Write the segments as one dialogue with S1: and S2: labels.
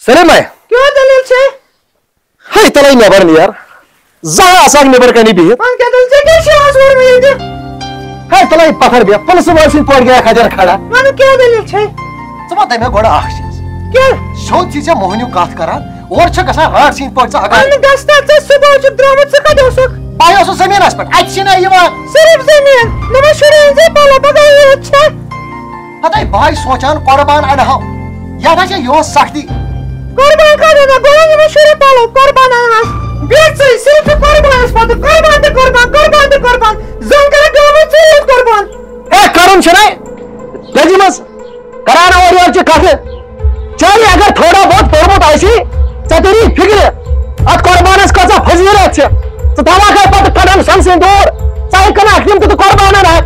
S1: سلیم بھائی
S2: کیا دلیل چھے
S1: ہائی تلائی نیبر نیر زہا آساک نیبر کنی بیت
S2: مان کیا دلیل چھے کیا شیاس ور میں یہ
S1: ہائی تلائی پتھر بیا پلس وائسن پوڑ گیا خجر کھڑا
S2: مان کیا دلیل چھے
S1: سما تیمے گوڑا آخ چیز
S2: کیا
S1: شود چیزیں موہنیو کات کران اور چھا کسا راڑ سین پوڑ سا اگر
S2: مان گستا چھے صبح چھو درامت سے کدو سک
S1: بائی اسو زمین اس پر اچھی نا یہ وان
S2: صرف زمین نمہ شرین سے پالا بگائی اچھا
S1: ہتائی بائی سوچان قربان انہاو یادا چھے یو سختی
S2: قربان کا دینا گوڑا نمہ شرین پالا قربان انہاس بیت سے صرف قربان اس پاتا قربان دے قربان قربان دے قربان زنگر گامت سے یہ قربان
S1: اے کرم چھنائی لجی مز کرانا اور یار چھے کھاتے چاہیے اگر تھوڑا بہت پرموت آئیسی چا تیری فکر ات قربان اس کسا فضیلت چھے تو دھاما کھائی پاتا کڑھن سنسین دور چاہی کنا اکتیم تو قربانا رہا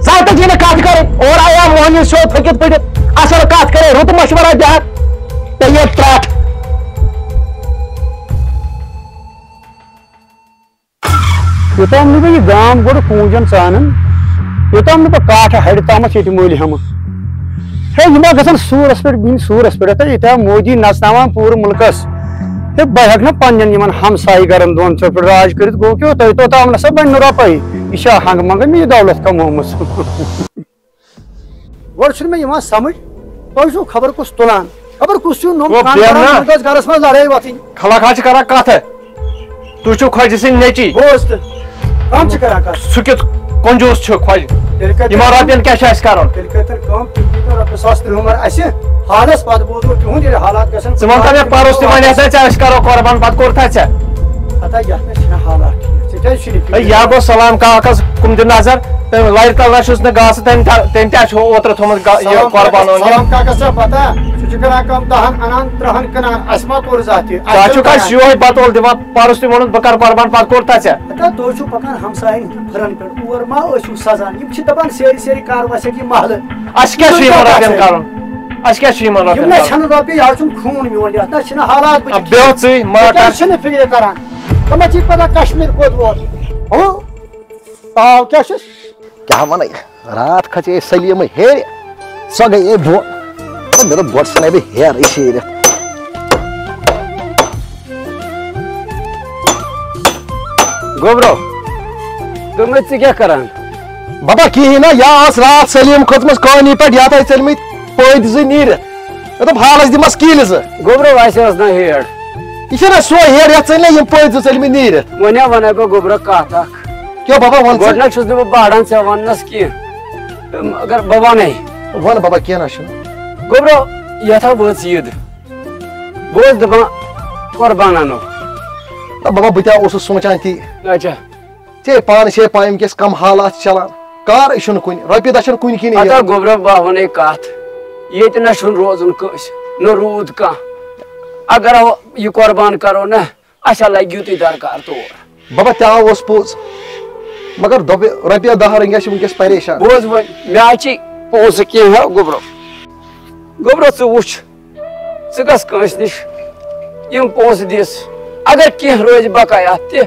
S1: زائتا جینے کات کرے اور آیا موہنی شو پھکت پھکت اثر کات کرے روت مشورہ جہاں تیئے تراٹ
S3: یوتام نہ یہ گام گوڑ کونجن ژانن یوتام نہ کاٹ ہڑ تامت یہ مل ہم ہے یہ گھن سورس پہ بین سورس پہ یہ مودی نژناوان پور ملکس ہے بہ ہیک نا پن ہمسائی گرن دون چھ پہ راج کرت گو کہ تھی توتام نسا بن روپے یہ ہنگ منگ میں یہ دولت کمومت گوڑ میں سمجھ تھی چھو خبر کس تلان خبر کس گرس من لڑائی وتھن
S1: کھلا کھا کرا کت ہے تو چھو خواجہ سن نیچی
S3: دوست کم کران کت
S1: سہ کت کنجوس چھ خواجہ یمن رۄپین کیا چھ اس کرن
S3: تیل کتن رۄپیہِ ساس ترٛہمر اسہِ حالس پتہٕ بوٗزو تِہُنٛد ییٚلہِ حالات گژھن
S1: ژٕ وَن تہٕ مےٚ پَرُس تہِ وَنہِ ہسا ژےٚ أسۍ کرو قۄربان پتہٕ کوٚرتھا ژےٚ
S3: ہتا یتھ منٛز چھِنہٕ حالات ٹھیٖک ژےٚ کیٛازِ چھُنہٕ
S1: ہے یا گوٚو سلام کاکس کُن دِ نظر تٔمۍ لرِ تل نہ چھُس نہٕ گاسہٕ تٔمۍ تہِ چھُ اوترٕ تھوٚمُت یہِ قۄربان اوٚن
S3: سلام کاکس چھا پتہ سُہ چھُ کران کٲم 10 انان 13 کٕنان اسہِ ما کوٚر زانٛہہ تہِ
S1: تۄہہِ چھُکھ اَسہِ یِہوے بتول دِوان پَرُس تہِ ووٚنُت بہٕ کرٕ قۄربان پتہٕ کوٚرتھا ژےٚ
S3: ہتا تُہۍ چھِو پکان ہمساین ہٕنٛدۍ پھٕرن پٮ۪ٹھ اور ما ٲسِو سزان یِم چھِ دپان سیرِ سیرِ کر وسیٚکھ یہِ محلہٕ
S1: اَسہِ کیٛاہ چھُ یِمن رۄپین کرُن اَسہِ کیٛاہ چھُ یِمن
S3: یِم
S1: رۄپین
S3: نہ
S1: کرُن
S3: چھنہٕ رۄپیہِ یہِ حظ چھُم خوٗن میون یتھ نہ چھِنہٕ حالات
S1: بیٚہو ژٕے ما کر
S3: چھِنہٕ فِکرِ کران تِمن چھِ پتہ کشمیٖر کوٚت ووت ہو تاو کیٛاہ چھُس
S1: کیا ونے رات کھچے سلیم ہیر سو گئی بو میرا بوٹ سنے بھی ہیر شیر
S3: گوبرو تم کیا کران
S1: بابا کہین نا یا آس رات سلیم کھوتمس کانی پہ یا تھی ژلمت پید زٕ نیرت دپ حالس دمس کیل زٕ
S3: گوبرو اسے نا ہیڑ
S1: یہ نا سو ہیر یا ژل نا یم پید زٕ ژلمت نیرت
S3: ونیا ونے بہ گوبرو کتھ اکھ
S1: کیا بابا ون
S3: گۄڈنیٚتھ چھُس نہٕ بہٕ بہران ژےٚ وننس کینٛہہ اگر بہٕ ونے
S1: ون بابا کینٛہہ نہ چھُنہٕ
S3: گوبرو یتھ ہا وٲژ عیٖد بہٕ اوسُس دپان قۄربان انو
S1: بابا بہٕ تہِ اوسُس سونچان تی
S3: اچھا
S1: ژےٚ پانہٕ چھے پاے ونکیٚس کم حالات چلان کار چھُنہٕ کُنہِ رۄپیہِ دہ چھنہٕ کُنہِ کِنۍ
S3: ہتا گوبرو بہٕ ونے کتھ ییٚتہِ نہ چھُنہٕ روزُن کٲنٛسہِ نہ روٗد کانٛہہ اگر یہِ قۄربان کرو نا اسا لگہِ یُتُے درکار تور
S1: بابا تہِ آو اوس پوٚز مگر رۄپیہِ دہ رنگیا چھِ ونکیٚس پریشان
S3: بوز وۄنۍ مےٚ چھِ پونٛسہٕ کینٛہہ گوبرو گوبرو ژٕ وٕچھ ژٕ گژھ کٲنٛسہِ نِش یِم پونٛسہٕ دِس اگر کینٛہہ روزِ بقایا تہِ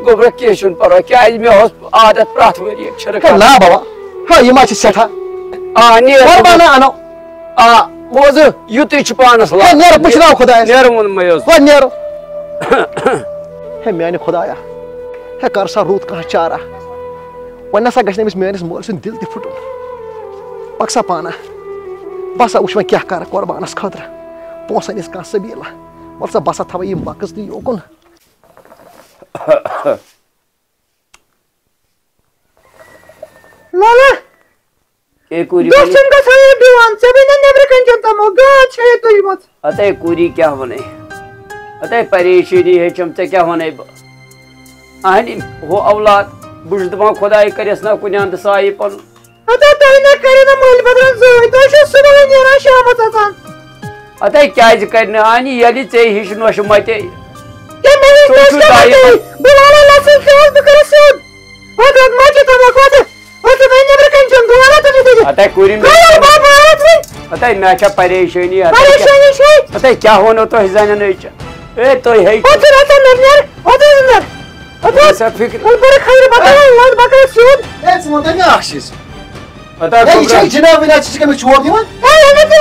S3: گوبرو کینٛہہ چھُنہٕ پرواے کیٛازِ مےٚ اوس عادت پرٛٮ۪تھ ؤرۍ یہِ چھِرٕ
S1: نا بابا ہاں یہ ما چھِ سٮ۪ٹھاہ
S3: آ نیر
S1: قۄربانہ انو
S3: آ بوز یُتُے چھُ پانس
S1: ہے نیرو پُشراو خۄدایس
S3: نیرٕ ووٚنمَے حظ
S1: وۄنۍ نیرو ہے میانہِ خۄدایا ہے کر سا روٗد کانٛہہ چارہ وۄنۍ نسا گژھِ نہٕ أمِس میٲنِس مٲلۍ سُنٛد دِل تہِ پھُٹُن پک سا پانہ بہٕ ہسا وٕچھ وۄنۍ کیٛاہ کرٕ قۄربانس خٲطرٕ پونٛسن ہِنٛز کانٛہہ سبیٖلا وَلہٕ سا بہٕ ہسا تھاوَے یِم بکٕس تہِ یوکُن
S2: لالا دوستن کا سایہ دیوان سے بھی نیبر کن چلتا مو گاچ ہے تو یہ مت
S3: اتے کوری کیا ونے اتے پریشانی ہے چمتے کیا ونے آہنی ہو اولاد بوش دپان خدای کریس نا کُنہِ اندٕ سایہِ پن
S2: اتے تۄہہِ نہ کٔرِو نہٕ مٲلۍ بدلن زٕہٕنۍ تُہۍ چھِو صُبحٲے نیران شامس اژان
S3: اتے کیازِ کرِ نہٕ آنی ییٚلہِ ژےٚ ہِش نۄشہِ متے
S2: بہٕ والہٕ لژھٕے کھیوس بہٕ کرٕ سیوٚد وۄنۍ مچہِ تھاوکھ وۄنۍ وۄنۍ نیبر کن چھُم بہٕ وَنہو تۄہہِ
S3: اتے کوری اتے مےٚ چھےٚ پریشٲنی
S2: پریشٲنی چھے
S3: اتے کیاہ ووٚنو تۄہہِ زنٮ۪نٕے اے تُہۍ ہیٚکِو
S2: اوترٕ اژان نیر اوترٕ نیر
S3: سا فکر
S2: بہٕ خیر بکر بکر سیوٚد
S1: ہے ژٕ وَن تہٕ مےٚ اکھ چیٖز
S3: اتے
S1: ہے یہِ چھا جناب وِناز ژٕ چھُکھ أمِس چھوڑ دِوان
S2: ہے أمِس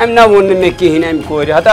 S3: I'm not one to make him I'm good. Hata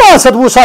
S3: 500 20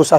S3: 20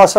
S3: 500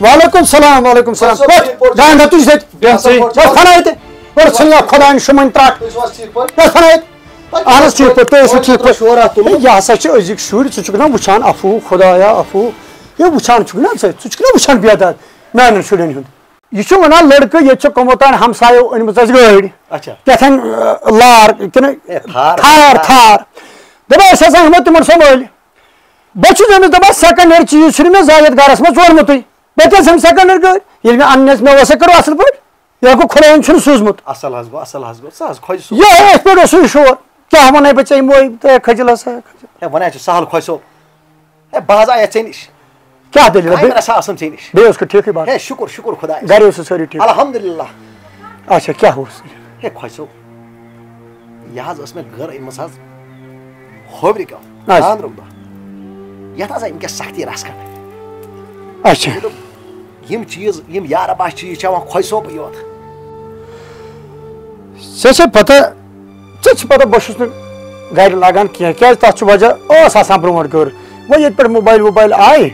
S3: وعلیکم سلام وعلیکم سلام جان تُج تھنٲیِتھ گۄڈٕ ژھٕنیا خۄدایَن شُمَن ترٛٹھ تھنٲیِتھ اہن حظ ٹھیٖک پٲٹھۍ تُہۍ ٲسِو ٹھیٖک پٲٹھۍ یہِ ہسا چھِ أزِکۍ شُرۍ ژٕ چھُکھ نا وٕچھان افوٗ خۄدایا افوٗ ہے وٕچھان چھُکھ نا ژٕ چھُکھ نا وٕچھان بیداد میانٮ۪ن شُرٮ۪ن ہُنٛد یہ چھُ ونان لڑکہٕ ییٚتہِ چھِ کموتان ہمسایو أنمٕژ اَسہِ گٲڑۍ کیٛاتھانۍ لار کِنہٕ تھار دپان أسۍ ہسا ہٮ۪مو تِمن سۄ مٔلۍ بہٕ چھُس أمِس دپان سیکنڈ ہینڈ چیٖز چھُنہٕ مےٚ زٲیِد گرس منٛز ژورمُتٕے بہٕ کیٛاہ ژھٕنہٕ سیکنڈ ہینڈ گٲڑۍ ییٚلہِ مےٚ اننس مےٚ اوسا کٔرو اصل پٲٹھۍ یہِ گوٚو خۄدایَن چھُنہٕ سوٗزمُت یِتھ پٲٹھۍ اوسُے شور کیٛاہ وَنَے بہٕ ژےٚ موے تہٕ کھٔجِل ہسا
S4: سہل خۄش بہٕ حظ آیس ژےٚ نِش
S3: کیٛاہ دٔلیٖل
S4: بیٚیہِ
S3: بیٚیہِ اوس ٹھیٖکٕے بات
S4: شُکُر شُکُر خۄدایَس
S3: گرِ اوسُو سٲری ٹھیٖک
S4: الحمدُاللہ
S3: اچھا کیٛاہ اوس
S4: ہے خۄش صٲب یہِ حظ ٲس مےٚ گٔر أنمٕژ حظ ہوبرِ کیٛاہ خانٛدرُک دۄہ یتھ حظ آیہِ وٕنکٮ۪س سختی رس کڑٕنۍ
S3: اچھا
S4: یِم چیٖز یِم یارٕ باسہِ چیٖز چھِ یِوان خۄش صٲبٕے یوت
S3: ژےٚ چھے پتہ ژےٚ چھِ پتہ بہٕ چھُس نہٕ گرِ لاگان کینٛہہ کیٛازِ تتھ چھُ وجہ ٲس آسان برونٛٹھ گٔر وۄنۍ ییٚتہِ پٮ۪ٹھ موبایل ووبایل آیہِ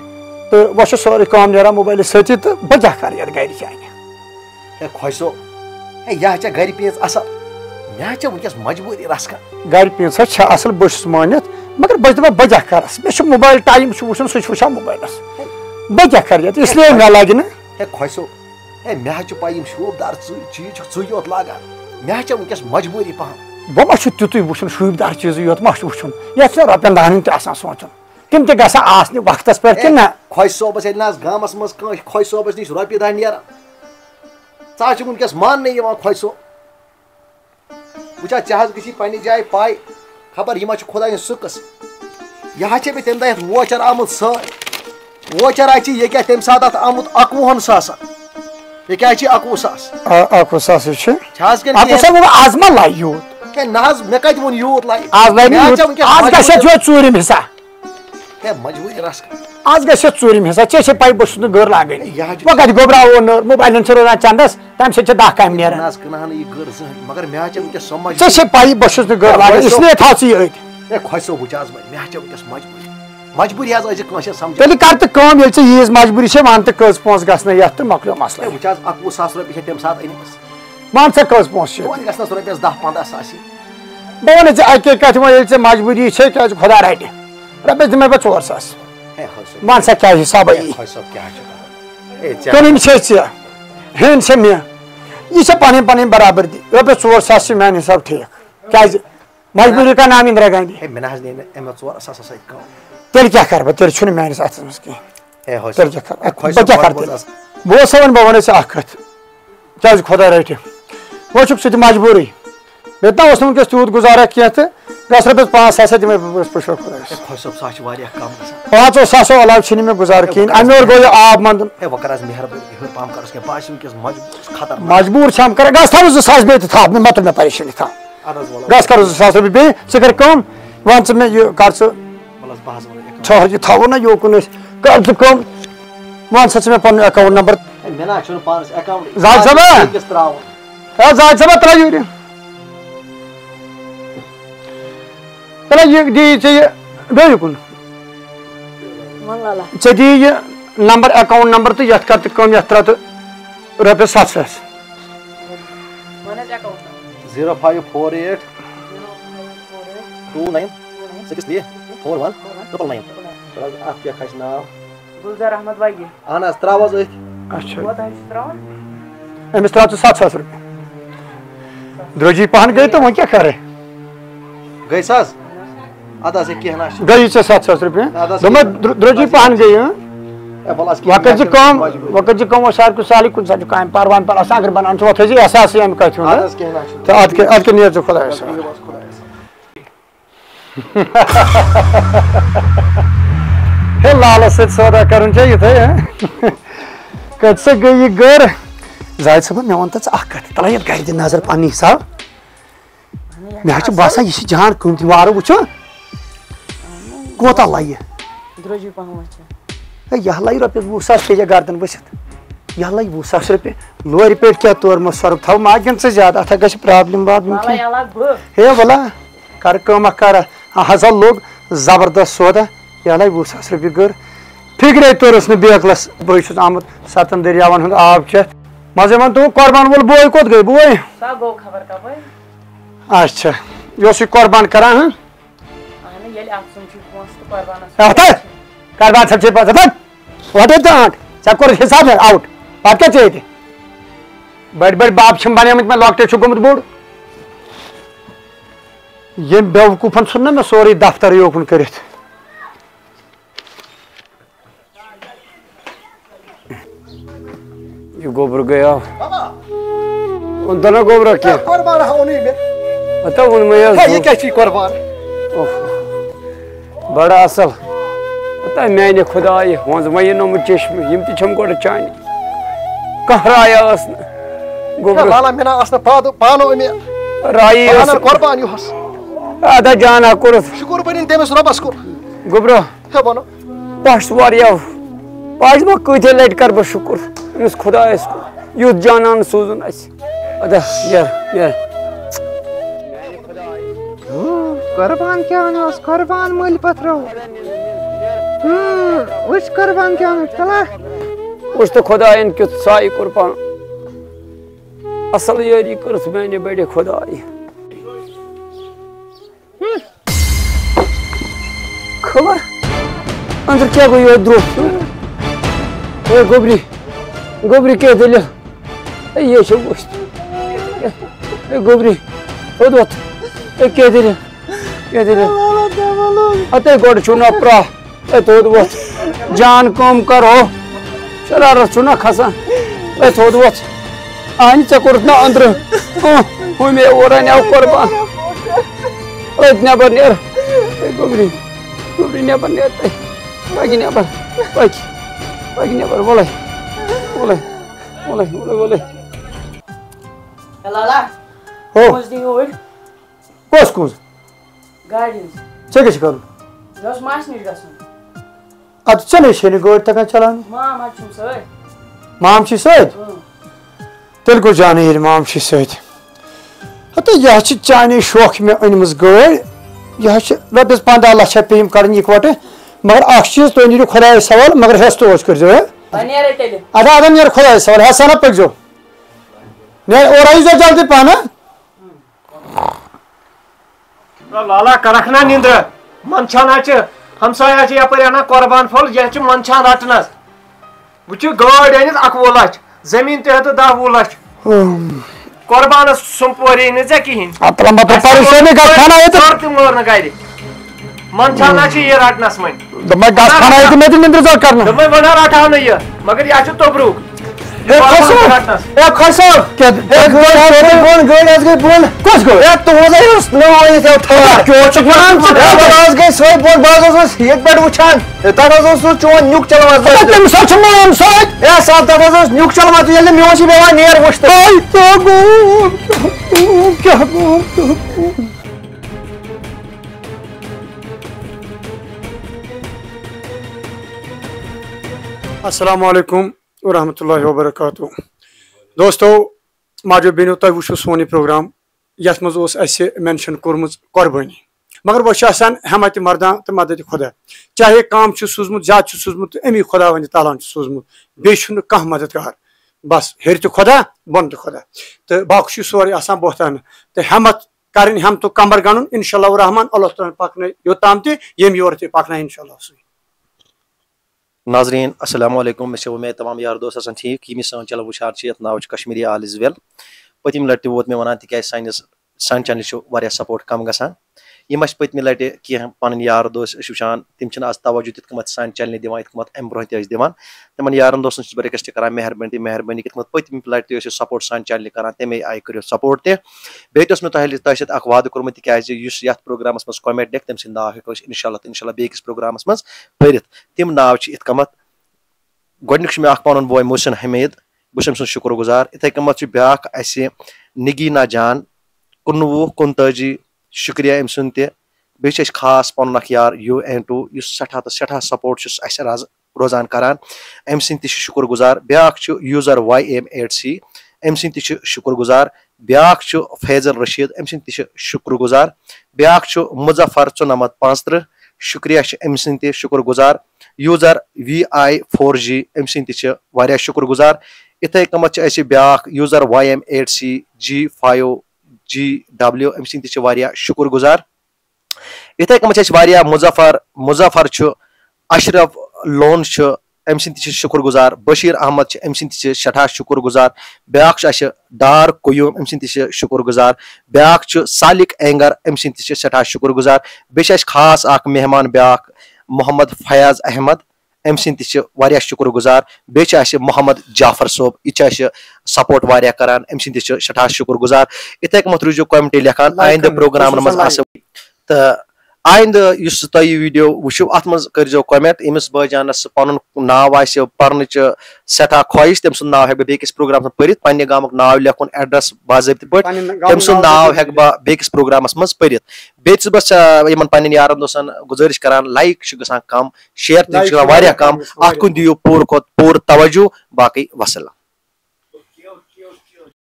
S3: تہٕ وۄنۍ چھُ سورُے کٲم نیران موبایلہٕ سۭتی تہٕ بہٕ کیٛاہ کرٕ یتھ گرِ چانہِ
S4: ہے خۄش صٲب ہے یہِ حظ ژےٚ گرِ پیٖژ اصل مےٚ حظ چھِ وٕنکٮ۪س مجبوٗری رس کڑٕنۍ
S3: گرِ پیٖژ حظ چھےٚ اصل بہٕ چھُس مٲنِتھ مگر بہٕ چھُس دپان بہٕ کیٛاہ کرس مےٚ چھُ موبایل ٹایم چھُ وٕچھُن سُہ چھُ وٕچھان موبایلس بہٕ کیٛاہ کرٕ یتھ اس لیے مےٚ لگہِ نہٕ
S4: ہے خۄش صٲب ہے مےٚ حظ چھُ پاے یِم شوٗبدار چیٖز چھُکھ ژٕے یوت لاگان مےٚ حظ چھِ وٕنکٮ۪س مجبوٗری پہم
S3: بہٕ ما چھُ تیُتُے وٕچھُن شوٗبدار چیٖزٕے یوت ما چھُ وٕچھُن یتھ چھُ رۄپین دہن ہُنٛد تہِ آسان سونٛچُن تِم تہِ گژھن آسنہِ وقتس پٮ۪ٹھ کِنہٕ نہ
S4: خۄش صٲبس ییٚلہِ نہٕ حظ گامس منٛز کٲنٛسہِ خۄش صٲبس نِش رۄپیہِ دہ نیران ژٕ حظ چھُکھ وٕنکٮ۪س ماننہٕ یِوان خۄش صٲب وٕچھ حظ ژےٚ حظ گژھی پننہِ جایہِ پاے خبر یہِ ما چھُ خۄدایَن سُہ قٕصہٕ یہِ حظ چھے مےٚ تمہِ دۄہ یتھ ووچر آمُت سۭتۍ ووچر حظ چھِ یہِ کیٛاہ تمہِ ساتہٕ اتھ آمُت 51 ساسن یہِ کیٛاہ چھِ 21 ساس
S3: 21 ساس چھُ
S4: حظ
S3: آز ما لایہِ یوٗت
S4: نہ حظ مےٚ کتہِ ووٚن یوٗت لایہِ
S3: آز گژھِ ژوٗرِم حِصہ
S4: ہے مجبوٗری رس
S3: آز گژھِ ژوٗرِم حِصہ ژےٚ چھے پاے بہٕ چھُس نہٕ گٔر لاگٕنۍ وۄنۍ کتہِ گوٚبراوو نہٕ موبایلن چھِ روزان چندس تمہِ سۭتۍ چھِ 10 کامہِ نیران
S4: حظ کٕنہٕ نہٕ یہِ گٔر زٕہٕنۍ مگر مےٚ حظ چھِ وٕنکٮ۪س سمجھ
S3: ژےٚ چھے پاے بہٕ چھُس نہٕ گٔر لاگان اس لیے تھاو ژٕ یہِ أتۍ
S4: ہے خۄش صٲب وٕچھ حظ مےٚ حظ چھِ وٕنکٮ۪س مجبوٗری حظ ٲسۍ کٲنٛسہِ سمجھ
S3: تیٚلہِ کر تہٕ کٲم ییٚلہِ ژےٚ ییٖژ مجبوٗری چھے وَن تہٕ کٔژ پونٛسہٕ گژھنَے یتھ تہٕ مۄکلیو مسلہٕ
S4: وٕچھ حظ 21 ساس رۄپیہِ چھِ تمہِ ساتہٕ أنمٕژ
S3: مان ژےٚ کٔژ پونٛسہٕ چھِ
S4: وۄنۍ گژھنس رۄپیس 10-15 ساس
S3: بہٕ وَنَے ژےٚ اَکے کَتھِ وۄنۍ ییٚلہِ ژےٚ مجبوٗری چھے کیٛازِ خۄدا رَٹہِ رۄپیس دِمے بہٕ 4 ساس مان سا کیٛاہ حِسابا یی کٕنٕنۍ چھے ژےٚ ہیٚنۍ چھے مےٚ یہِ چھےٚ پنٕنۍ پنٕنۍ برابردی رۄپیس 4 ساس چھِ میانہِ حِسابہٕ ٹھیٖک کیٛازِ مجبوٗری کا نام اندرا گاندھی
S4: مےٚ نہ حظ نی نہٕ اَمہِ 4 ساسو سۭتۍ کٲم
S3: تیٚلہِ کیٛاہ کرٕ بہٕ تیٚلہِ چھُنہٕ میٲنِس اَتھس منٛز کینٛہہ تیٚلہِ کیٛاہ کرٕ بہٕ کیٛاہ کرٕ تیٚلہِ بہٕ اوسَے وۄنۍ بہٕ وَنَے ژےٚ اکھ کَتھ کیٛازِ خۄدا رَٹہِ وۄنۍ چھُکھ ژٕ تہِ مجبوٗرٕے مےٚ تہِ نہ اوس نہٕ وٕنکٮ۪س تیوٗت گُزارا کینٛہہ تہٕ گژھ رۄپیس 5 ساسا دِمے بہٕ پٔشو خۄدایَس 5 ساسو علاوٕ چھِنہٕ مےٚ گُزارٕ کِہیٖنۍ اَمہِ اور گوٚو یہِ آب منٛدُن مجبوٗر چھَم کران گژھ تھاو 2 ساس بیٚیہِ تہِ تھاو مےٚ مہ تُل مےٚ پریشٲنی تھاو گژھ کر 2 ساس رۄپیہِ بیٚیہِ ژٕ کر کٲم وَن ژٕ مےٚ یہِ کر ژٕ ٹھٔہر یہِ تھاوو نہ یوکُن أسۍ کر ژٕ کٲم وَن سا ژٕ مےٚ پنُن اٮ۪کاوُنٹ نمبر زاہد صٲبا ہے زاہد صٲبا ترٛاو یوٗرۍ ترٛاو یہِ دِیی ژےٚ یہِ بیٚیہِ یُکُن ژےٚ دِیی یہِ نمبر اٮ۪کاوُنٹ نمبر تہٕ یتھ کر ژٕ کٲم یتھ ترٛاو ژٕ رۄپیس 7 ساس
S4: 0548 29 63 41 999 اَتھ کیٛاہ کھسہِ ناو
S2: گُلزار احمد وگی
S4: اہن حظ ترٛاو حظ أتھۍ
S3: اچھا
S2: کوتاہ چھُ تراوُن
S3: أمِس ترٛاو ژٕ 7 ساس رۄپیہِ درٛوٚجی پہن گٔے تہٕ وۄنۍ کیٛاہ کرے
S4: گٔے حظ اَدٕ حظ کینٛہہ نہ چھُ
S3: گٔیی ژےٚ 7 ساس رۄپیہِ دوٚپمے درٛوٚجی پہن گٔے وۄنۍ کٔرۍ زِ کٲم وۄنۍ کٔرۍ زِ کٲم وۄنۍ ساروی کھۄتہٕ سہلٕے کُنہِ ساتہٕ چھُ کامہِ پَر وامہِ پَر آسان اگر بَنان چھُ وۄنۍ تھٲیزِ احساسٕے اَمہِ کَتھِ ہُنٛد تہٕ اَدٕ کیٛاہ نیر ژٕ خۄدایَس ہے لالَس سۭتۍ سودا کَرُن چھا یِتھٕے کَتہِ سا گٔے یہِ گٔر زاہد صٲبا مےٚ وَن تہٕ ژٕ اکھ کَتھ تَلہ یَتھ گرِ دِ نظر پنٛنہِ حِساب مےٚ حظ چھُ باسان یہِ چھِ جان قۭمتی وارٕ وٕچھو کوتاہ لَگہِ
S2: درٛوٚجی پہم
S3: ہے یہِ لَگہِ رۄپیس 20 ساس پیٚیہِ گردن ؤسِتھ یہِ لَگہِ 20 ساس رۄپیہِ لورِ پیٹہِ کیٛاہ تورمُت سۄرُپ تھاو ما گِنٛد ژٕ زیادٕ اَتھ ہا گژھِ پرٛابلِم وابلِم ہے وَلا کر کٲم اکھ کر ہسا لوٚگ زبردست سودا یہِ لَگہِ 20 ساس رۄپیہِ گٔر فکرے تورس نیکلس بہت آمت 7 دریاون ہند آب چیت مزے من تو قربان وول بوے کوت گئی بوے
S2: سا گو خبر کبے
S3: اچھا یہ قربان کران ہاں
S2: اہن یل افسن چھ پونس قربانس
S3: قربان سب پتہ وٹ دانٹ ژے کوٚر حساب آوٹ پتہ کیا ژے بڑ بڑ باپ چھم بنیمت میں لۄکٹے چھُ گوٚمُت بوٚڑ یم بیوقوٗفن ژھُن نا مےٚ سورُے دفتر یوکُن کٔرِتھ یہ گوبر گیا ان دونوں گوبر کیا
S4: قربان ہونی میں
S3: پتہ ان میں
S4: یہ کیا چیز قربان
S3: بڑا اصل پتہ میانہ خدا یہ ہونز میں نومت چشم یم تہ چھم گوڑ چانہ کانٛہہ رایا ٲس نہٕ گوبر
S4: لالا مینا اسنا پانو امی
S3: رائی ٲس
S4: قربان یوہس
S3: آدھا جانا کوٚرُتھ
S4: شکر بنین تٔمِس رۄبس کُن
S3: گوبرو
S4: ہے بنو
S3: پش واریاہ پش ما کۭتیاہ لٹہِ کر بہٕ شُکر أمِس خۄدایس کُن یُتھ جانان سوٗزُن اَسہِ ادا یار
S2: قربان کیا اس قربان مل پترو وش قربان کیا چلا
S3: وٕچھ تہٕ خۄدایَن کیُتھ سایہِ کوٚر پانہٕ اصل یٲری کٔرٕتھ میانہِ بڑِ خۄداے خبر اندر کیا گوٚو یہوے درٛوٚگ اے گوبری کیٛاہ دٔلیٖل اے یے چھِ ؤسۍ اے گوبری تھوٚد وۄتھ اے کیٛاہ دٔلیٖل اتے گۄڈٕ چھُو نا پرٛاہ اے تھوٚد وۄتھ جان کٲم کر ہو شرارت چھُو نا کھسان اے تھوٚد وۄتھ اہنہِ ژےٚ کوٚرُتھ نا أنٛدرٕ ہُمے اور اَنیٛاو قۄربان أتۍ نٮ۪بر نیر اے گوبری نٮ۪بر نیر تُہۍ پٔکِو نٮ۪بر پٔکِو نٮ۪بر وَلَے
S2: لالا
S3: ہو
S2: پونس دی اور
S3: کۄس کُنٛز
S2: گاڑی ہنٛز
S3: ژےٚ کیٛاہ چھُ کَرُن
S2: مےٚ اوس ماسہِ نِش گژھُن
S3: اَدٕ ژےٚ نے چھے نہٕ گٲڑۍ تگان چلاوٕنۍ
S2: مام حظ چھُم سۭتۍ
S3: مام چھی سۭتۍ تیٚلہِ گوٚو جانٕے ییٚلہِ مام چھی سۭتۍ ہتہٕ یہِ چھِ چانے شوقہٕ مےٚ أنمٕژ گٲڑۍ یہِ چھِ رۄپیَس 15 لچھ پیٚیِم کَڑٕنۍ یِکوَٹہٕ مگر اکھ چیٖز تُہۍ نیٖرِو خۄدایَس حوالہٕ مگر ہٮ۪س توج کٔرۍزیو
S2: وۄنۍ نیرے تیٚلہِ
S3: ادا نیرٕ خۄدایَس حوالہٕ ہٮ۪س سا نا پٔکۍزیو نیرٕ اورٕ ییٖزیو جلدی پہن
S1: لالا کرکھ نا نندر منچھان ہمسایا یپر انا قربان پھول یہ منچھان رٹنس وچھ گاڑ أنِتھ 11 لچھ زمین تہِ 10 لچھ قربانس سمپوری نہ ژےٚ کِہیٖنۍ تہِ مٲر نہٕ گرِ منچھان یہ رٹنس وۄنۍ دوٚپمَے وۄنۍ رٹہو نہٕ یہِ مگر یہِ چھُ توٚبرُک
S3: السلام علیکم ورحمۃ اللہ وبرکاتہ دوستو ماجو بیٚنیو تۄہہِ وٕچھو سون یہِ پروگرام یتھ منٛز اوس اَسہِ مینشن کوٚرمُت قۄربٲنی مگر وۄنۍ چھُ آسان ہٮ۪مت مردان تہٕ مدد خۄدا چاہے کم چھُ سوٗزمُت زیادٕ چھُ سوٗزمُت تہٕ امی خۄدا ونہِ تعالیٰ ہن چھُ سوٗزمُت بیٚیہِ چھُنہٕ کانٛہہ مددگار بس ہیٚرِ تہِ خۄدا بۄنہٕ تہِ خۄدا تہٕ باقٕے چھُ سورُے آسان بوٚہتانہٕ تہٕ ہٮ۪مت کرٕنۍ ہٮ۪متُک کمبر گنڈُن انشاء اللہ الرحمان اللہ تعالیٰ پکنٲے یوٚتام تہِ ییٚمہِ یورٕ تہِ پکناے انشاء اللہ سُے
S4: ناظرین السلام علیکم مےٚ چھِ اُمید تمام یار دوس آسان ٹھیٖک یِم یہِ سٲنۍ چنل وٕچھان چھِ یتھ ناو چھُ کشمیٖری آل از ویل پٔتِمہِ لٹہِ تہِ ووت مےٚ ونان تِکیازِ سانہِ چنلہِ چھُ واریاہ سپوٹ کم گژھان یِم اَسہِ پٔتمہِ لٹہِ کینٛہہ پنٕنۍ یار دوس ٲسۍ وٕچھان تِم چھِنہٕ آز توجہ تِتھ کٔنۍ سانہِ چنلہِ دِوان یِتھ کٔنۍ اَمہِ برونٛہہ تہِ ٲسۍ دِوان تِمن یارن دوستن چھُس بہٕ رِکویسٹ کران مہربٲنی کِتھ کٔنۍ پٔتمہِ لٹہِ تہِ ٲسِو سپوٹ سانہِ چنلہِ کران تَمے آیہِ کٔرِو سپوٹ تہِ بیٚیہِ تہِ اوس مےٚ تۄہہِ سۭتۍ اکھ وعدٕ کوٚرمُت تِکیازِ یُس یتھ پروگرامس منٛز کومنٹ لیکھِ تٔمۍ سٕنٛدۍ ناو ہٮ۪کو أسۍ انشاء اللہ بیٚیِس پروگرامس منٛز پٔرِتھ تِم ناو چھِ یِتھ کٔنۍ گۄڈٕنیُک چھُ مےٚ اکھ پنُن بوے محسن حمید بہٕ چھُس أمۍ سُنٛد شُکر گُزار یِتھٕے کٔنۍ چھُ بیاکھ اَسہِ نگیٖنا جان 19 شُکریہ أمۍ سُنٛد تہِ بیٚیہِ چھِ أسۍ خاص پنُن اکھ یار UN2 یُس سٮ۪ٹھاہ تہٕ سٮ۪ٹھاہ سپوٹ چھُس اَسہِ روزان کران أمۍ سٕنٛدۍ تہِ چھِ شُکر گُزار بیاکھ چھُ یوٗزر YM8C أمۍ سٕنٛدۍ تہِ چھِ شُکر گُزار بیاکھ چھُ فیضل رشیٖد أمۍ سٕنٛدۍ تہِ چھِ شُکر گُزار بیاکھ چھُ مُظفر 94 شُکریہ چھِ أمۍ سٕنٛدۍ تہِ شُکر گُزار یوزر VI4G أمۍ سٕنٛدۍ تہِ چھِ واریاہ شُکُر گُزار. یِتھَے کٔمَتھ چھِ اَسہِ بیٛاکھ یوٗزر YM8CG5GW أمۍ سٕنٛدۍ تہِ چھِ واریاہ شُکُر گُزار. یِتھَے کٔمَتھ چھِ اَسہِ واریاہ مُظفر چھُ, اشرف لون چھُ, أمۍ سٕنٛدۍ تہِ چھِ شُکُر گُزار. بشیٖر احمد چھِ, أمۍ سٕنٛدۍ تہِ چھِ سٮ۪ٹھاہ شُکُر گُزار. بیٛاکھ چھُ اَسہِ ڈار قیوٗم, أمۍ سٕنٛدۍ تہِ چھِ شُکُر گُزار. بیٛاکھ چھُ سالِق اینگر, أمۍ سٕنٛدۍ تہِ چھِ سٮ۪ٹھاہ شُکُر گُزار. بیٚیہِ چھِ اَسہِ خاص اکھ مہمان بیٛاکھ محمد فیاض احمد, أمۍ سٕنٛدۍ تہِ چھِ واریاہ شُکُر گُزار. بیٚیہِ چھِ اَسہِ محمد جعفر صٲب, یہِ چھِ اَسہِ سپورٹ واریاہ کران, أمۍ سٕنٛدۍ تہِ چھِ سٮ۪ٹھاہ شُکُر گُزار. یِتھَے کٔمَتھ روٗزِو کوٚمنٹی لیکھان آیندٕ پروگرامن منٛز آسو تہٕ آیندٕ یُس تۄہہِ یہِ ویٖڈیو وٕچھِو اَتھ منٛز کٔرۍزیو کوٚمٮ۪نٹ. أمِس بٲے جانَس پَنُن ناو آسہِ پَرنٕچ سٮ۪ٹھاہ خواہِش, تٔمۍ سُنٛد ناو ہٮ۪کہٕ بہٕ بیٚکِس پروگرامَس منٛز پٔرِتھ, پنٛنہِ گامُک ناو لیکھُن, ایڈرَس باضٲبطہٕ پٲٹھۍ, تٔمۍ سُنٛد ناو ہٮ۪کہٕ بہٕ بیٚکِس پروگرامَس منٛز پٔرِتھ. بیٚیہِ چھُس بہٕ یِمن پنٕنٮ۪ن یارن دوستن گُزٲرِش کران, لایک چھُ گژھان کم, شِیر تہِ چھُ گژھان واریاہ کم, اَتھ کُن دِیِو پوٗرٕ کھۄتہٕ پوٗرٕ توجہ. باقٕے وسلام.